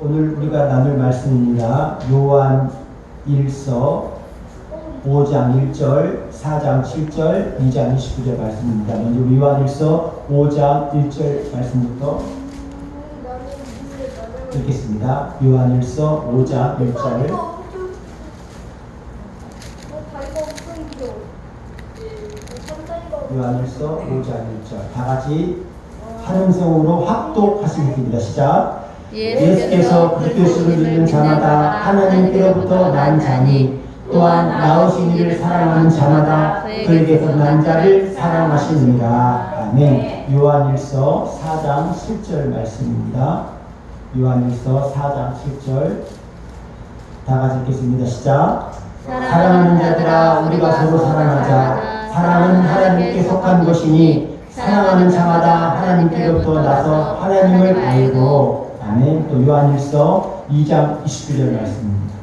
오늘 우리가 나눌 말씀입니다. 요한 1서 5장 1절, 4장 7절, 2장 29절 말씀입니다. 먼저 요한 1서 5장 1절 말씀부터 읽겠습니다. 요한 1서 5장 1절. 요한 1서 5장 1절. 다 같이 한 음성으로 합독하시겠습니다. 시작. 예수께서 그리스도를 믿는 자마다 하나님께로부터 난 자니 또한 나오신 이를 사랑하는 자마다 그에게서 난 자를 사랑하시느니라. 아멘. 요한 1서 4장 7절 말씀입니다. 요한 1서 4장 7절 다 같이 읽겠습니다. 시작. 사랑하는 자들아 우리가 서로 사랑하자. 사랑은 하나님께 속한 것이니 사랑하는 자마다 하나님께로부터 나서 하나님을 알고. 아멘. 또 요한 1서 2장 29절 말씀입니다.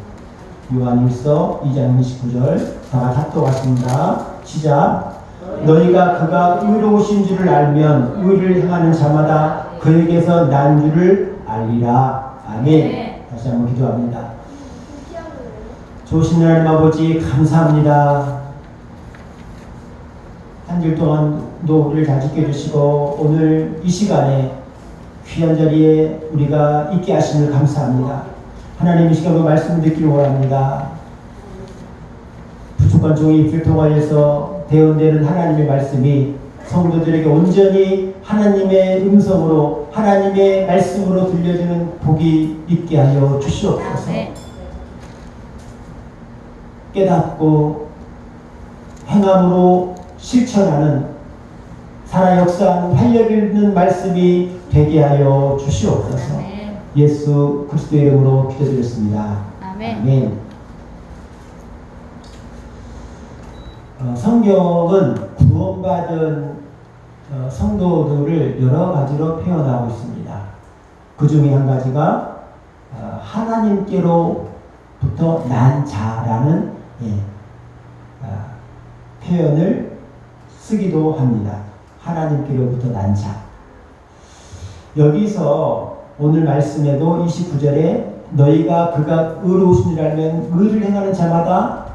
요한 1서 2장 29절 다 같이 합독하십니다. 시작. 너희가 그가 의로우신 줄을 알면 의를 행하는 자마다 그에게서 난 줄을 알리라. 아멘. 다시 한번 기도합니다. 좋으신 하나님 아버지 감사합니다. 한 주 동안도 우리를 잘 지켜주시고 오늘 이 시간에 귀한 자리에 우리가 있게 하심을 감사합니다. 하나님 이 시간도 말씀을 듣기를 원합니다. 부족한 종의 입을 통하여서 대언되는 하나님의 말씀이 성도들에게 온전히 하나님의 음성으로 하나님의 말씀으로 들려주는 복이 있게 하여 주시옵소서. 깨닫고 행함으로 실천하는 살아 역사하는 활력 있는 말씀이 되게 하여 주시옵소서. 아멘. 예수 그리스도의 이름으로 기도드렸습니다. 아멘. 아멘. 성경은 구원받은 성도들을 여러 가지로 표현하고 있습니다. 그 중에 한 가지가 하나님께로부터 난 자라는 표현을 쓰기도 합니다. 하나님께로부터 난 자. 여기서 오늘 말씀에도 29절에 너희가 그가 의로우신 줄 알면 의를 행하는 자마다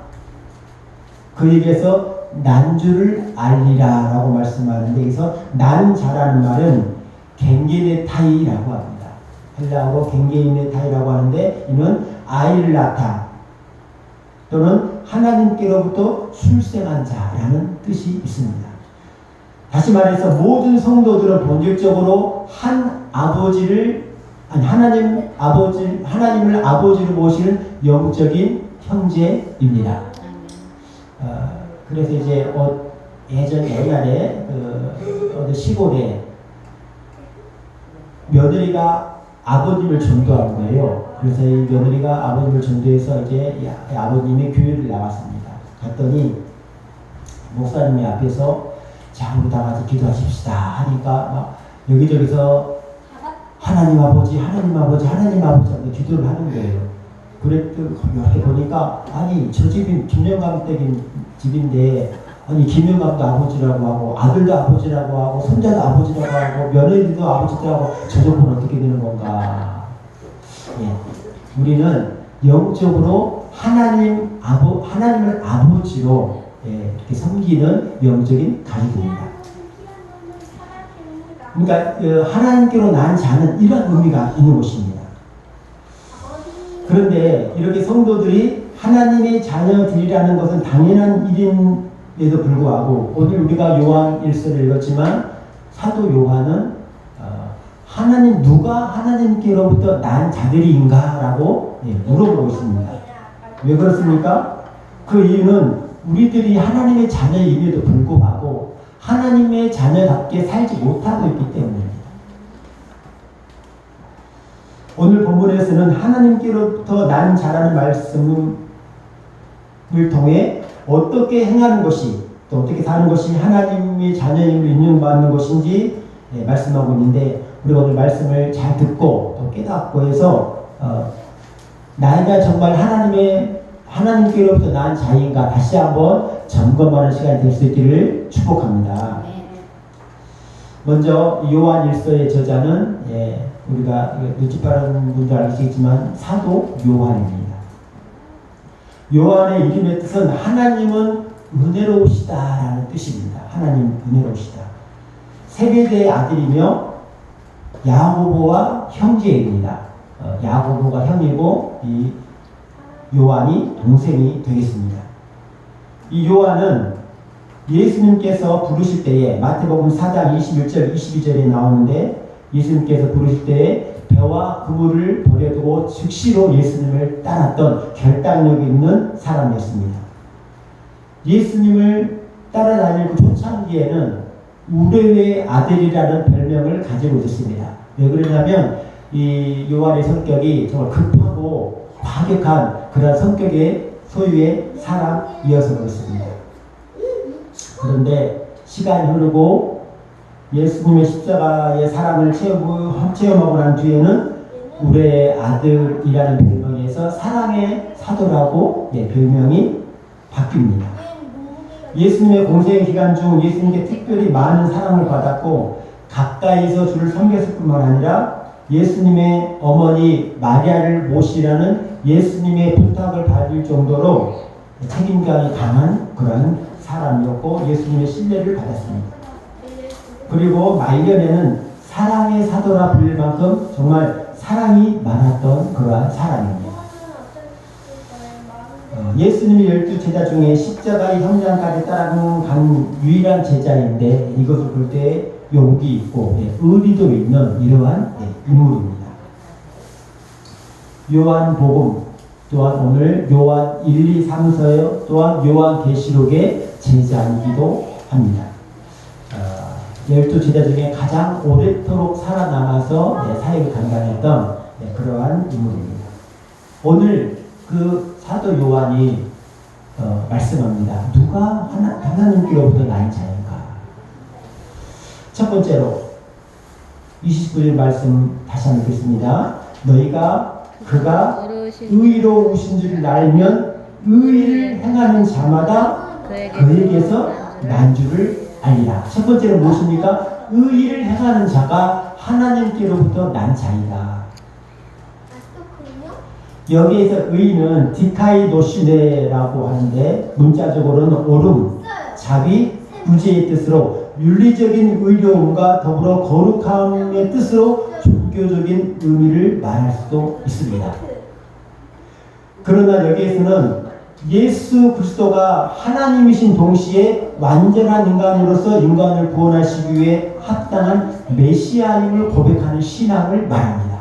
그에게서 난 줄을 알리라 라고 말씀하는데 여기서 난 자라는 말은 갱게네타이라고 합니다. 헬라어로 갱게네타이라고 하는데 이는 아이를 낳다 또는 하나님께로부터 출생한 자라는 뜻이 있습니다. 다시 말해서 모든 성도들은 본질적으로 하나님을 아버지로 모시는 영적인 형제입니다. 그래서 이제 옛날에 어느 시골에 며느리가 아버님을 전도한 거예요. 그래서 이 며느리가 아버님을 전도해서 이제 아버님의 교회를 나왔습니다. 갔더니 목사님이 앞에서 자, 우리 다 같이 기도하십시다 하니까 막 여기저기서 하나님 아버지 하고 기도를 하는 거예요. 그랬더니 여기 보니까 아니 저 집이 김영감 댁인 집인데 아니 김영감도 아버지라고 하고 아들도 아버지라고 하고 손자도 아버지라고 하고 며느리도 아버지라고 하고 저 정도는 어떻게 되는 건가. 우리는 영적으로 하나님을 아버지로 이렇게 섬기는 영적인 가족입니다. 그러니까 하나님께로 난 자는 이런 의미가 있는 것입니다. 그런데 이렇게 성도들이 하나님의 자녀들이라는 것은 당연한 일임에도 불구하고 오늘 우리가 요한 1서를 읽었지만 사도 요한은 누가 하나님께로부터 난 자들인가 라고 물어보고 있습니다. 왜 그렇습니까? 그 이유는 우리들이 하나님의 자녀임에도 불구하고 하나님의 자녀답게 살지 못하고 있기 때문입니다. 오늘 본문에서는 하나님께로부터 난 자라는 말씀을 통해 어떻게 행하는 것이 또 어떻게 사는 것이 하나님의 자녀임을 인정받는 것인지 말씀하고 있는데 우리가 오늘 말씀을 잘 듣고 또 깨닫고 해서 나이가 정말 하나님께로부터 난 자인가 다시 한번 점검하는 시간이 될 수 있기를 축복합니다. 먼저 요한 1서의 저자는 우리가 눈치 빠른 분도 알겠지만 사도 요한입니다. 요한의 이름의 뜻은 하나님은 은혜로우시다라는 뜻입니다. 하나님 은혜로우시다. 세베대의 아들이며 야고보와 형제입니다. 야고보가 형이고 이 요한이 동생이 되겠습니다. 이 요한은 예수님께서 부르실 때에 마태복음 4장 21절 22절에 나오는데 예수님께서 부르실 때에 배와 그물을 버려두고 즉시로 예수님을 따랐던 결단력 있는 사람이었습니다. 예수님을 따라다니고 초창기에는 우레의 아들이라는 별명을 가지고 있었습니다. 왜 그러냐면 이 요한의 성격이 정말 급하고 과격한 그런 성격의 소유의 사람이어서 그렇습니다. 그런데 시간이 흐르고 예수님의 십자가의 사랑을 체험하고 난 뒤에는 우레의 아들이라는 별명에서 사랑의 사도라고 별명이 바뀝니다. 예수님의 공생 기간 중 예수님께 특별히 많은 사랑을 받았고 가까이서 주를 섬겼을 뿐만 아니라 예수님의 어머니 마리아를 모시라는 예수님의 부탁을 받을 정도로 책임감이 강한 그런 사람이었고 예수님의 신뢰를 받았습니다. 그리고 말년에는 사랑의 사도라 불릴 만큼 정말 사랑이 많았던 그러한 사람입니다. 예수님의 12제자 중에 십자가의 현장까지 따라간 유일한 제자인데 이것을 볼 때 용기 있고 의리도 있는 이러한 인물입니다. 요한복음 또한 오늘 요한 1, 2, 3서 또한 요한계시록의 제자이기도 합니다. 12제자 중에 가장 오래도록 살아남아서 사역을 감당했던 그러한 인물입니다. 오늘 그 사도 요한이 말씀합니다. 누가 하나님께로부터 나인 자인가? 첫 번째로 29절 말씀 다시 한번 읽겠습니다. 너희가 그가 의로우신 줄 알면 의를 행하는 자마다 그에게서 난 줄을 알리라. 첫 번째로 무엇입니까? 의를 행하는 자가 하나님께로부터 난 자이다. 여기에서 의는 디카이노시네라고 하는데 문자적으로는 옳음, 자비, 구제의 뜻으로 윤리적인 의로움과 더불어 거룩함의 뜻으로 종교적인 의미를 말할 수도 있습니다. 그러나 여기에서는 예수 그리스도가 하나님이신 동시에 완전한 인간으로서 인간을 구원하시기 위해 합당한 메시아임을 고백하는 신앙을 말합니다.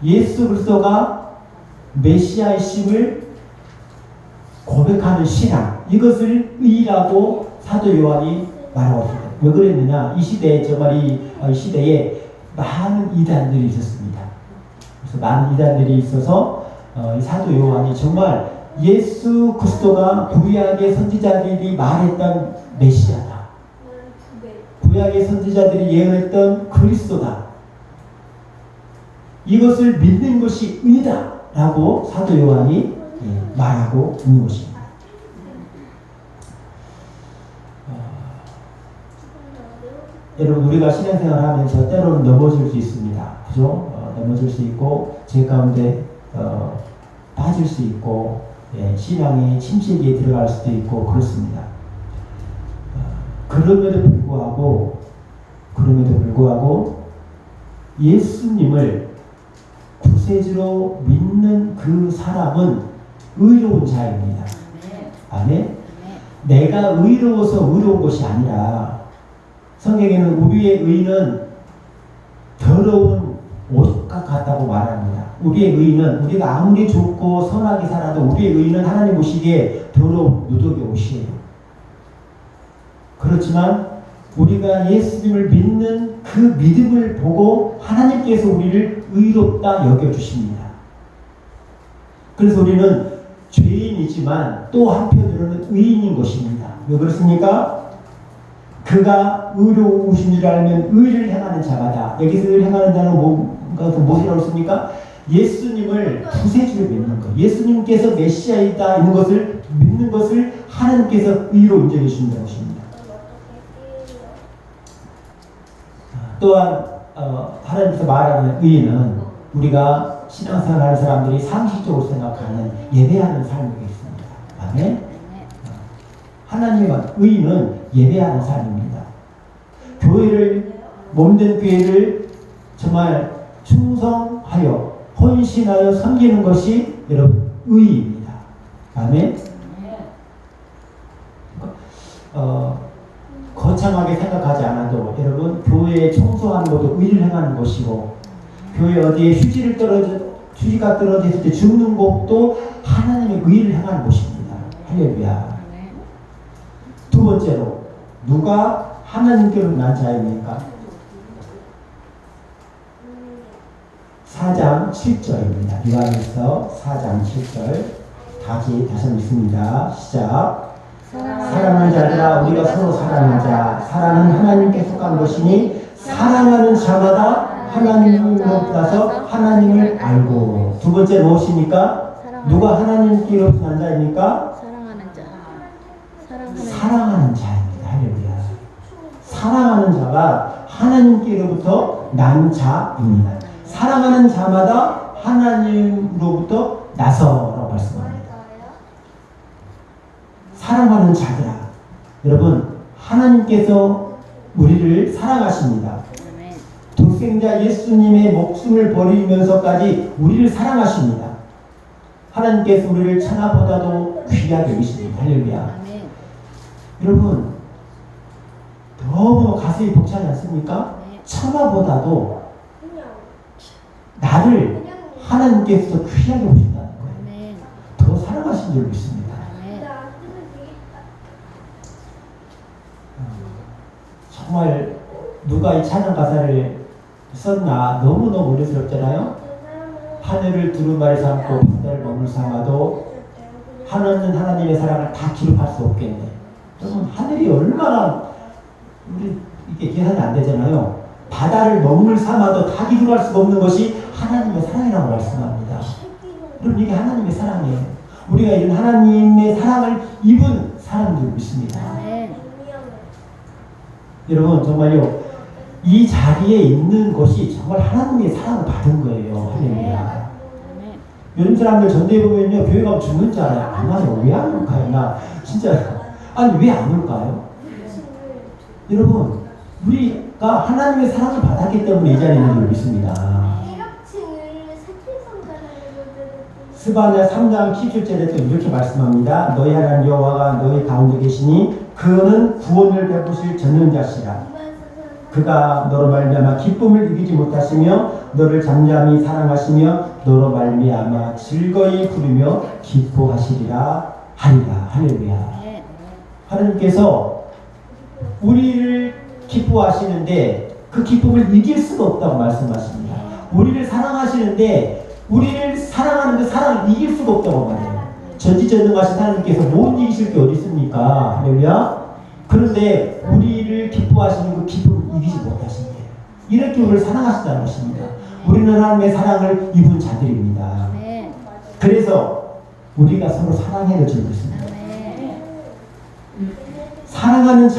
예수 그리스도가 메시아이심을 고백하는 신앙, 이것을 의라고 사도 요한이 말하고 있습니다. 왜 그랬느냐? 이 시대에 정말 이 시대에 많은 이단들이 있었습니다. 그래서 많은 이단들이 있어서 이 사도 요한이 정말 예수 그리스도가 구약의 선지자들이 말했던 메시아다. 구약의 선지자들이 예언했던 그리스도다. 이것을 믿는 것이 의다 라고 사도 요한이 말하고 있는 것입니다. 여러분 우리가 신앙생활을 하면서 때로는 넘어질 수 있습니다. 그죠? 넘어질 수 있고 죄 가운데 빠질 수 있고 신앙의 침체기에 들어갈 수도 있고 그렇습니다. 그럼에도 불구하고 예수님을 구세주로 믿는 그 사람은 의로운 자입니다. 아멘? 내가 의로워서 의로운 것이 아니라 성경에는 우리의 의는 더러운 옷과 같다고 말합니다. 우리의 의는 우리가 아무리 좋고 선하게 살아도 우리의 의는 하나님 보시기에 더러운 누더기 옷이에요. 그렇지만 우리가 예수님을 믿는 그 믿음을 보고 하나님께서 우리를 의롭다 여겨주십니다. 그래서 우리는 죄인이지만 또 한편으로는 의인인 것입니다. 왜 그렇습니까? 그가 의로우신 줄 알면 의를 행하는 자마다. 여기서 의를 행하는 자는 무엇이라고 했습니까? 예수님을 구세주로 믿는 것. 예수님께서 메시아이다 있는 것을 믿는 것을 하나님께서 의로 인정해 주신다는 것입니다. 또한 하나님께서 말하는 의는 우리가 신앙생활하는 사람들이 상식적으로 생각하는 예배하는 삶이 있습니다. 아멘. 하나님은 의는 예배하는 삶입니다. 교회를 몸된 교회를 정말 충성하여 헌신하여 섬기는 것이 여러분 의입니다. 아멘. 거창하게 생각하지 않아도 여러분 교회에 청소하는 것도 의를 행하는 것이고 교회 어디에 휴지가 떨어졌을 때 줍는 것도 하나님의 의를 행하는 것입니다. 할렐루야. 두 번째로 누가 하나님께로 난 자입니까? 4장 7절입니다. 요한일서 4장 7절 다시 읽습니다. 시작. 사랑하는 자들아 우리가 서로 사랑하자. 사랑은 하나님께 속한 것이니 사랑하는 자마다 하나님으로부터 하나님을 알고. 두 번째 무엇입니까? 누가 하나님께로부터 난 자입니까? 사랑하는 자입니다. 할렐루야. 사랑하는 자가 하나님께로부터 난 자입니다. 사랑하는 자마다 하나님으로부터 나서라고 말씀합니다. 사랑하는 자들아. 여러분 하나님께서 우리를 사랑하십니다. 독생자 예수님의 목숨을 버리면서까지 우리를 사랑하십니다. 하나님께서 우리를 천하보다도 귀하게 여기십니다. 할렐루야. 여러분 너무 가슴이 벅차지 않습니까? 천하보다도 나를 하나님께서 더 귀하게 보신다는 거예요. 더 사랑하신 줄 믿습니다. 정말 누가 이 찬양 가사를 썼나 너무너무 은혜스럽잖아요. 하늘을 두루마리 삼고 바다를 먹물 삼아도 하나는 하나님의 사랑을 다 기록할 수 없겠네. 여러분 하늘이 얼마나 우리 이게 계산이 안 되잖아요. 바다를 먹물 삼아도 다 기록할 수가 없는 것이 하나님의 사랑이라고 말씀합니다. 여러분 이게 하나님의 사랑이에요. 우리가 이런 하나님의 사랑을 입은 사람들 믿습니다. 여러분 정말요 이 자리에 있는 것이 정말 하나님의 사랑을 받은 거예요. 할렐루야. 요즘 사람들 전도해 보면요 교회 가면 죽는 줄 알아요. 안 와요. 왜 안 올까요? 나 진짜 아니 왜 안 올까요? 여러분 우리가 하나님의 사랑을 받았기 때문에 이 자리에 있는 줄 믿습니다. 스바냐 3장 17절에 또 이렇게 말씀합니다. 너희 하나님 여호와가 너희 가운데 계시니 그는 구원을 베푸실 전능자시라. 그가 너로 말미암아 기쁨을 이기지 못하시며 너를 잠잠히 사랑하시며 너로 말미암아 즐거이 부르며 기뻐하시리라 하리라. 할렐루야. 하나님께서 우리를 기뻐하시는데 그 기쁨을 이길 수가 없다고 말씀하십니다. 우리를 사랑하시는데 우리를 사랑하는 그 사랑을 이길 수가 없다고 말해요. 전지전능하신 하나님께서 못 이기실 게 어디 있습니까? 할렐루야. 그런데 우리를 기뻐하시는 그 기쁨을 이기지 못하신대요. 이렇게 우리를 사랑하신다는 것입니다. 우리는 하나님의 사랑을 입은 자들입니다. 그래서 우리가 서로 사랑해야 줄 것입니다. 사랑하는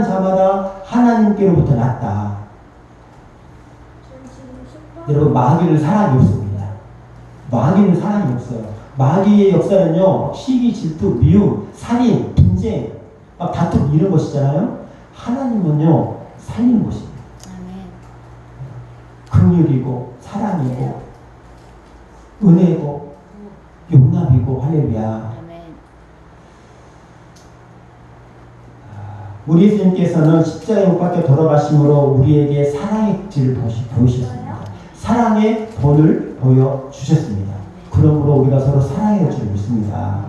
자마다 하나님께로부터 났다. 여러분 마귀는 사랑이 없습니다. 마귀는 사랑이 없어요. 마귀의 역사는요 시기, 질투, 미움, 살인, 분쟁, 막 다툼 이런 것이잖아요. 하나님은요 살리는 것입니다. 긍휼이고 사랑이고 은혜고 용납이고 할렐루야. 우리 예수님께서는 십자가에 못 박혀 돌아가심으로 우리에게 사랑의 질을 보이셨습니다. 사랑의 본을 보여주셨습니다. 그러므로 우리가 서로 사랑해야 줄 믿습니다.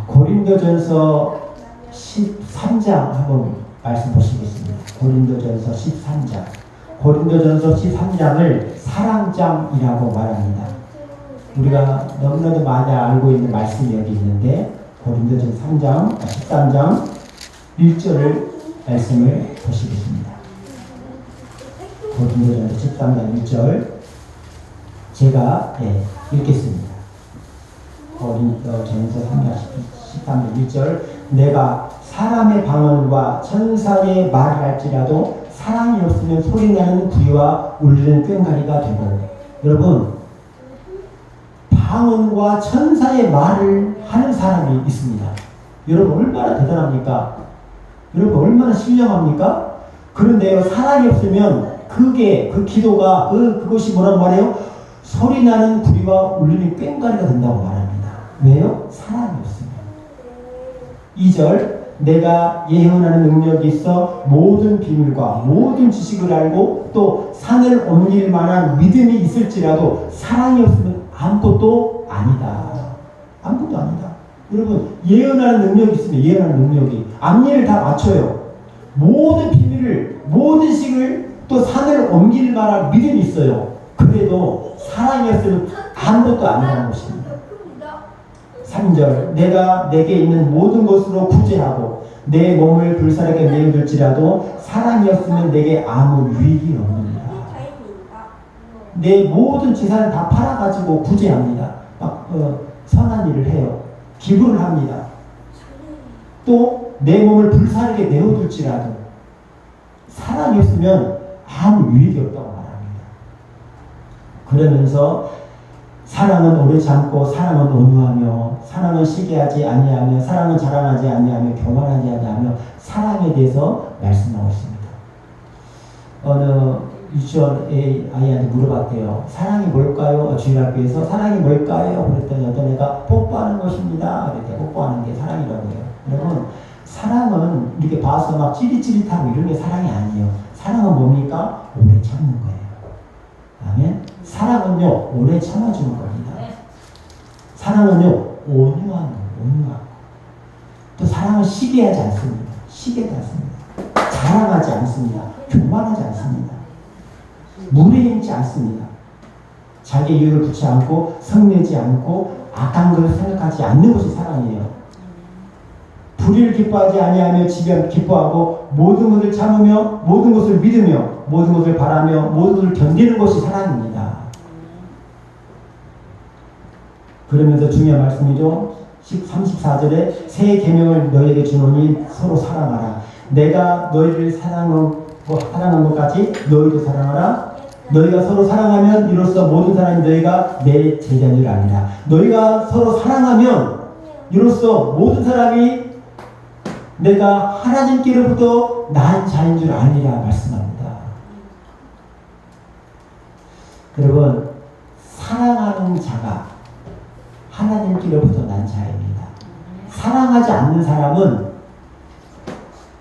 고린도전서 13장 한번 말씀 보시겠습니다. 고린도전서 13장. 고린도전서 13장을 사랑장이라고 말합니다. 우리가 너무나도 많이 알고 있는 말씀이 여기 있는데 고린도전 13장 1절을 말씀을 보시겠습니다. 고린도전 13장 1절 제가 읽겠습니다. 고린도전서 13장 1절 내가 사람의 방언과 천사의 말을 할지라도 사랑이 없으면 소리나는 구리와 울리는 꽹과리가 되고, 여러분 방언과 천사의 말을 하는 사람이 있습니다. 여러분 얼마나 대단합니까? 여러분 얼마나 신령합니까? 그런데요, 사랑이 없으면 그게 그 기도가 그것이 뭐라고 말해요? 소리나는 구리와 울리는 꽹과리가 된다고 말합니다. 왜요? 사랑이 없으면. 2절, 내가 예언하는 능력이 있어 모든 비밀과 모든 지식을 알고 또 산을 옮길 만한 믿음이 있을지라도 사랑이 없으면 아무것도 아니다. 아무것도 아니다. 여러분 예언하는 능력이 있으면 예언하는 능력이 앞니를 다 맞춰요. 모든 비밀을 모든 지식을 또 산을 옮길 만한 믿음이 있어요. 그래도 사랑이 없으면 아무것도 아니라는 것입니다. 3절, 내가 내게 있는 모든 것으로 구제하고 내 몸을 불사르게 내어둘지라도 사랑이 없으면 내게 아무 유익이 없느니라. 내 모든 재산을 다 팔아가지고 구제합니다. 선한 일을 해요. 기부를 합니다. 또 내 몸을 불사르게 내어둘지라도 사랑이 없으면 아무 유익이 없다고 말합니다. 그러면서 사랑은 오래 참고 사랑은 온유하며 사랑은 시기하지 아니하며 사랑은 자랑하지 아니하며 교만하지 아니하며 사랑에 대해서 말씀하고 있습니다. 어느 유치원의 아이한테 물어봤대요. 사랑이 뭘까요? 주일학교에서 사랑이 뭘까요? 그랬더니 어떤 애가 뽀뽀하는 것입니다. 그랬더니 뽀뽀하는 게 사랑이라고 해요. 여러분 사랑은 이렇게 봐서 막 찌릿찌릿하고 이런 게 사랑이 아니에요. 사랑은 뭡니까? 오래 참는 거예요. 아멘. 사랑은요 오래 참아주는 겁니다. 사랑은요 온유한 거예요. 온유하고 또 사랑은 시기하지 않습니다. 시기하지 않습니다. 자랑하지 않습니다. 교만하지 않습니다. 무례하지 않습니다. 자기 이유를 붙지 않고 성내지 않고 악한 것을 생각하지 않는 것이 사랑이에요. 불의를 기뻐하지 아니하며 지변 기뻐하고 모든 것을 참으며 모든 것을 믿으며 모든 것을 바라며 모든 것을 견디는 것이 사랑입니다. 그러면서 중요한 말씀이죠. 34절에 새 계명을 너희에게 주노니 서로 사랑하라. 내가 너희를 사랑한 것까지 너희도 사랑하라. 너희가 서로 사랑하면 이로써 모든 사람이 너희가 내 제자인 줄 아니라. 너희가 서로 사랑하면 이로써 모든 사람이 내가 하나님께로부터 난 자인 줄 아니라 말씀합니다. 여러분 사랑하는 자가 하나님께로부터 난 자입니다. 사랑하지 않는 사람은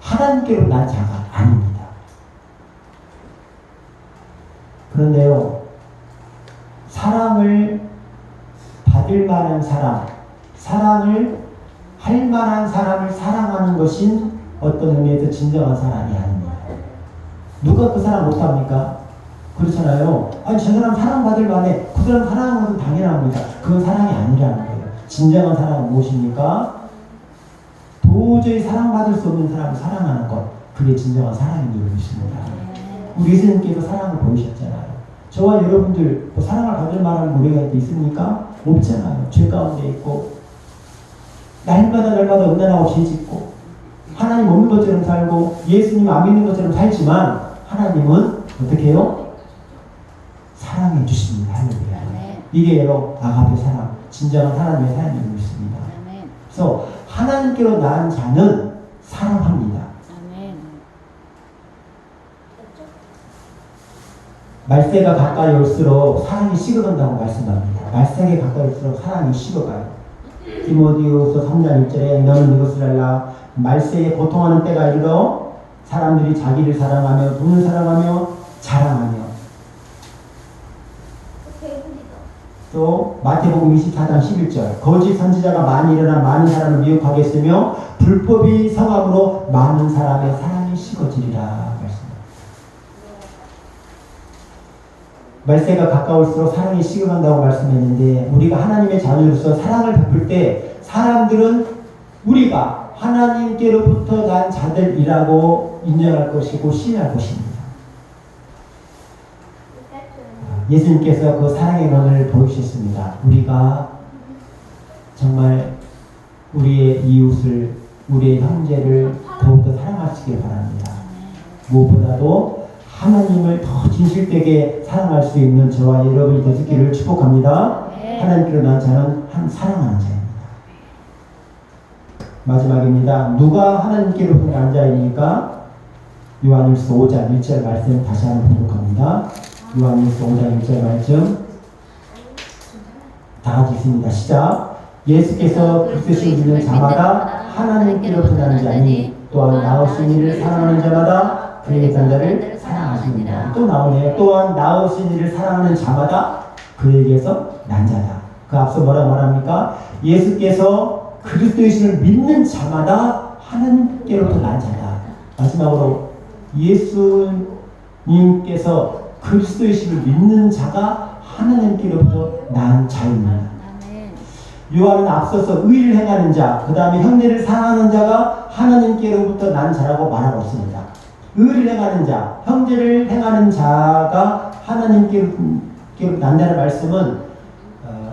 하나님께로 난 자가 아닙니다. 그런데요, 사랑을 받을 만한 사람, 사랑을 할 만한 사람을 사랑하는 것인 어떤 의미에서 진정한 사랑이 아닙니다. 누가 그 사람 못합니까? 그렇잖아요. 아니 저 사람 사랑받을 만해. 그 사람 사랑하는 것은 당연합니다. 그건 사랑이 아니라는 거예요. 진정한 사랑은 무엇입니까? 도저히 사랑받을 수 없는 사람을 사랑하는 것, 그게 진정한 사랑인 줄 믿습니다. 우리 예수님께서 사랑을 보이셨잖아요. 저와 여러분들 뭐 사랑을 받을 만한 우리가 있습니까? 없잖아요. 죄 가운데 있고 날마다 음란하고 죄짓고 하나님 없는 것처럼 살고 예수님 안 믿는 것처럼 살지만 하나님은 어떻게 해요? 사랑해 주십니다. 할렐루야. 이게 바로 아가페 사랑, 진정한 하나님의 사랑을 믿습니다. 그래서 하나님께로 낳은 자는 사랑합니다. 말세가 가까이 올수록 사랑이 식어간다고 말씀합니다. 말세가 가까이 올수록 사랑이 식어가요. 디모데후서 3장 1절에 너는 이것을 알라. 말세에 고통하는 때가 이르러 사람들이 자기를 사랑하며 돈을 사랑하며 자랑하며. 또 마태복음 24장 11절 거짓 선지자가 많이 일어나 많은 사람을 미혹하겠으며 불법이 성함으로 많은 사람의 사랑이 식어지리라 말씀합니다. 말세가 가까울수록 사랑이 식어간다고 말씀했는데 우리가 하나님의 자녀로서 사랑을 베풀 때 사람들은 우리가 하나님께로부터 난 자들이라고 인정할 것이고 신뢰할 것입니다. 예수님께서 그 사랑의 면을 보이셨습니다. 우리가 정말 우리의 이웃을 우리의 형제를 더욱더 사랑하시길 바랍니다. 무엇보다도 하나님을 더 진실되게 사랑할 수 있는 저와 여러분이 되시기를 축복합니다. 하나님께로 난 자는 사랑하는 자입니다. 마지막입니다. 누가 하나님께로 난 자입니까? 요한일서 5장 1절 말씀 다시 한번 봉독합니다. 요한일서 5장 1절 말씀 다 같이 있습니다. 시작. 예수께서 그리스도를 믿는 자마다 하나님께로부터 나는 자니 또한 나오신 이를 사랑하는 자마다 그에게 난 자를 사랑하십니다. 또 나오네요. 또한 나오신 이를 사랑하는 자마다 그에게서 난 자다. 그 앞서 뭐라고 말합니까? 예수께서 그리스도이심을 믿는 자마다 하나님께로부터 난 자다. 마지막으로 예수님께서 그리스도이심을 믿는 자가 하나님께로부터 난 자입니다. 요한은 앞서서 의를 행하는 자, 그 다음에 형제를 사랑하는 자가 하나님께로부터 난 자라고 말하고 있습니다. 의를 행하는 자, 형제를 행하는 자가 하나님께로부터 난다는 말씀은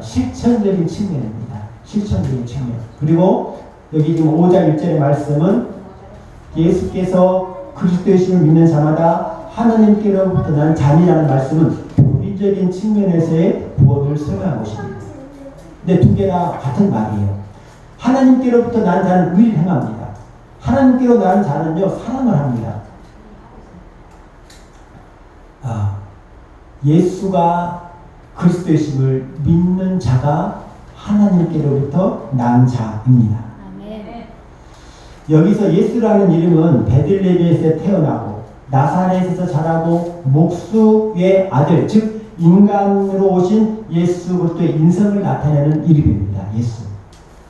실천적인 측면입니다. 실천적인 측면. 그리고 여기 지금 5장 1절의 말씀은 예수께서 그리스도의 신을 믿는 자마다 하나님께로부터 난 자니라는 말씀은 교리적인 측면에서의 구원을 설명한 것입니다. 근데 두 개나 같은 말이에요. 하나님께로부터 난 자는 의를 행합니다. 하나님께로 난 자는요, 사랑을 합니다. 예수가 그리스도의 심을 믿는 자가 하나님께로부터 난 자입니다. 아멘. 여기서 예수라는 이름은 베들레헴에서 태어나고 나사렛에서 자라고 목수의 아들, 즉 인간으로 오신 예수 그리스도의 인성을 나타내는 이름입니다.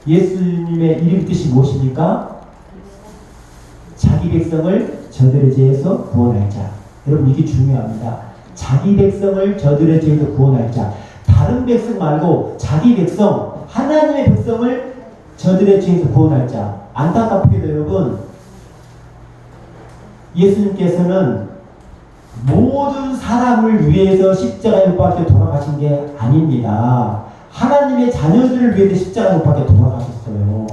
예수님의 이름 뜻이 무엇입니까? 자기 백성을 저들의 죄에서 구원할 자. 여러분 이게 중요합니다. 자기 백성을 저들의 죄에서 구원할 자. 다른 백성 말고 자기 백성, 하나님의 백성을 저들의 죄에서 구원할 자. 안타깝게도 여러분, 예수님께서는 모든 사람을 위해서 십자가에 못 박혀 돌아가신 게 아닙니다. 하나님의 자녀들을 위해서 십자가에 못 박혀 돌아가셨어요.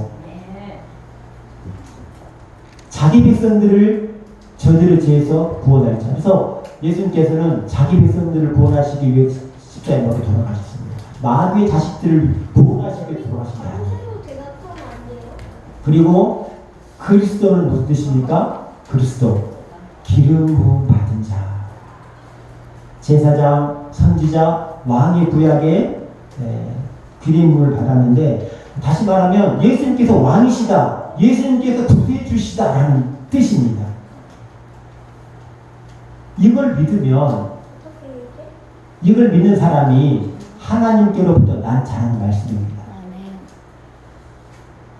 자기 백성들을 저들의 죄에서 구원할 자. 그래서 예수님께서는 자기 백성들을 구원하시기 위해 십자가에 못 박혀 돌아가셨습니다. 마귀의 자식들을 구원하시기 위해 돌아가신 게 아니에요. 그리고 그리스도는 무슨 뜻입니까? 그리스도, 기름 부음 받은 자. 제사장, 선지자, 왕의 구약에 기름부음을 받았는데, 다시 말하면 예수님께서 왕이시다, 예수님께서 구세주시다라는 뜻입니다. 이걸 믿으면, 이걸 믿는 사람이 하나님께로부터 난 자라는 말씀입니다.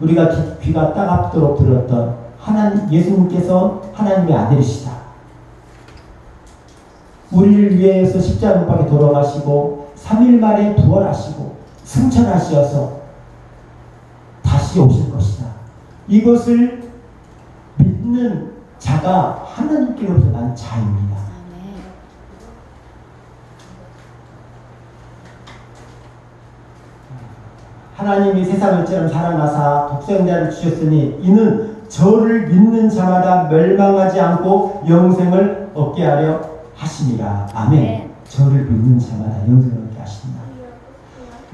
우리가 귀가 따갑도록 들었던 예수님께서 하나님의 아들이시다. 우리를 위해서 십자가 못 박혀 돌아가시고 3일 만에 부활하시고 승천하셔서 다시 오실 것이다. 이것을 믿는 자가 하나님께로부터 난 자입니다. 하나님이 세상을 이처럼 사랑하사 독생자를 주셨으니 이는 저를 믿는 자마다 멸망하지 않고 영생을 얻게 하려 하시니라. 아멘. 네. 저를 믿는 자마다 영생을 얻게 하신다.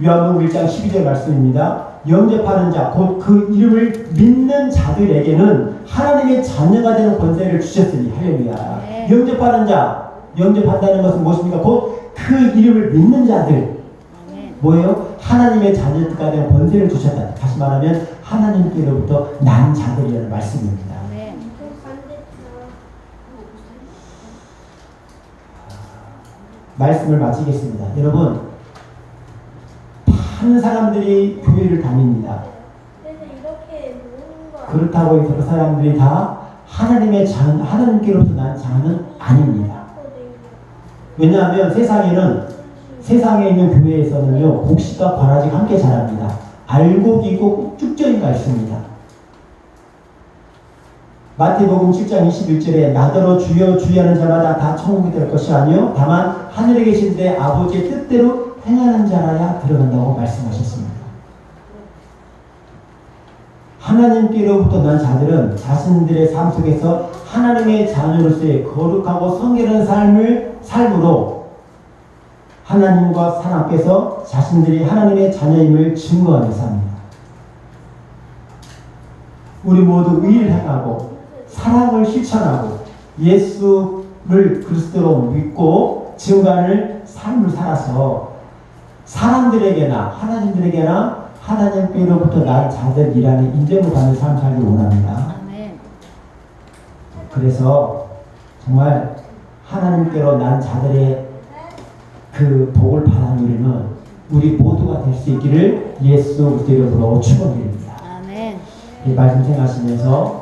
요한복음 1장 12절 말씀입니다. 영접하는 자, 곧 그 이름을 믿는 자들에게는 하나님의 자녀가 되는 권세를 주셨으니. 할렐루야. 네. 영접하는 자, 영접한다는 것은 무엇입니까? 곧 그 이름을 믿는 자들. 뭐예요? 하나님의 자녀가 되는 권세를 주셨다. 다시 말하면 하나님께로부터 난 자들이라는 말씀입니다. 네. 말씀을 마치겠습니다. 여러분, 많은 사람들이 교회를 다닙니다. 그렇다고 해서 그 사람들이 다 하나님께로부터 난 자는 아닙니다. 왜냐하면 세상에 있는 교회에서는요, 곡식과 과라지가 함께 자랍니다. 알곡이 있고 쭉정이가 있습니다. 마태복음 7장 21절에 나더러 주여 주여 하는 자마다 다 천국이 될 것이 아니요 다만 하늘에 계신 내 아버지의 뜻대로 행하는 자라야 들어간다고 말씀하셨습니다. 하나님께로부터 난 자들은 자신들의 삶 속에서 하나님의 자녀로서의 거룩하고 성결한 삶으로 하나님과 사람 앞에서 자신들이 하나님의 자녀임을 증거하는 삶입니다. 우리 모두 의를 행하고 사랑을 실천하고 예수를 그리스도로 믿고 증거하는 삶을 살아서 사람들에게나 하나님들에게나 하나님께로부터 난 자들이라는 인정을 받는 삶을 살기 원합니다. 아멘. 그래서 정말 하나님께로 난 자들의 그 복을 바라는 우리 모두가 될 수 있기를 예수 그리스도 이름으로 축원드립니다. 아멘. 이 말씀 생각하시면서